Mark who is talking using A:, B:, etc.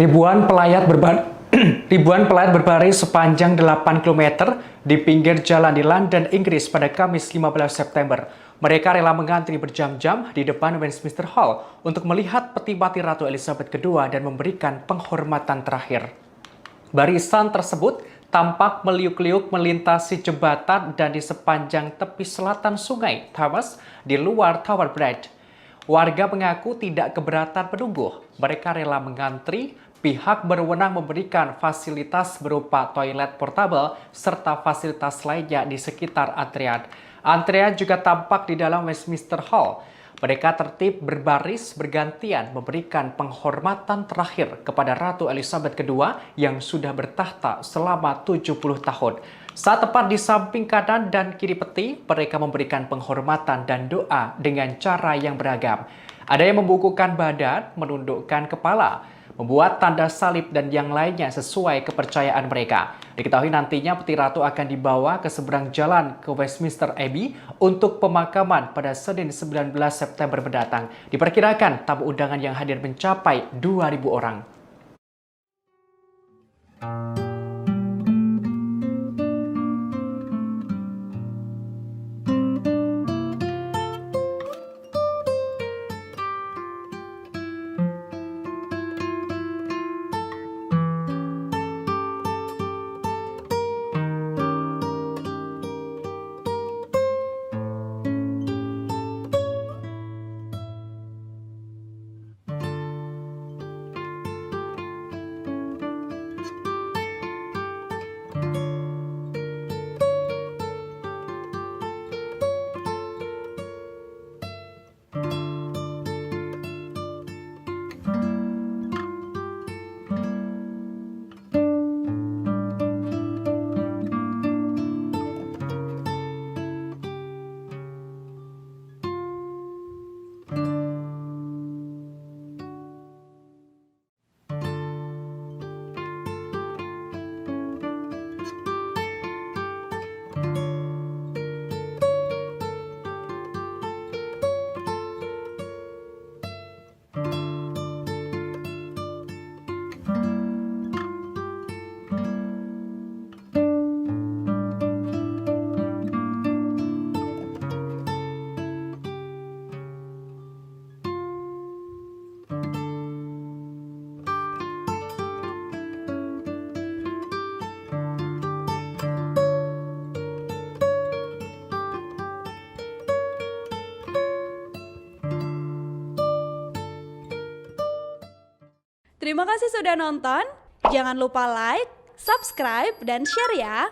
A: Ribuan pelayat berbaris sepanjang 8 km di pinggir jalan di London, Inggris pada Kamis 15 September. Mereka rela mengantri berjam-jam di depan Westminster Hall untuk melihat peti mati Ratu Elizabeth II dan memberikan penghormatan terakhir. Barisan tersebut tampak meliuk-liuk melintasi jembatan dan di sepanjang tepi selatan Sungai Thames di luar Tower Bridge. Warga mengaku tidak keberatan menunggu. Mereka rela mengantri. Pihak berwenang memberikan fasilitas berupa toilet portable serta fasilitas lainnya di sekitar antrian. Antrian juga tampak di dalam Westminster Hall. Mereka tertib berbaris bergantian memberikan penghormatan terakhir kepada Ratu Elizabeth II yang sudah bertahta selama 70 tahun. Saat tepat di samping kanan dan kiri peti, mereka memberikan penghormatan dan doa dengan cara yang beragam. Ada yang membukukan badan, menundukkan kepala, membuat tanda salib dan yang lainnya sesuai kepercayaan mereka. Diketahui nantinya peti ratu akan dibawa ke seberang jalan ke Westminster Abbey untuk pemakaman pada Senin 19 September mendatang. Diperkirakan tamu undangan yang hadir mencapai 2.000 orang.
B: Terima kasih sudah nonton. Jangan lupa like, subscribe, dan share ya.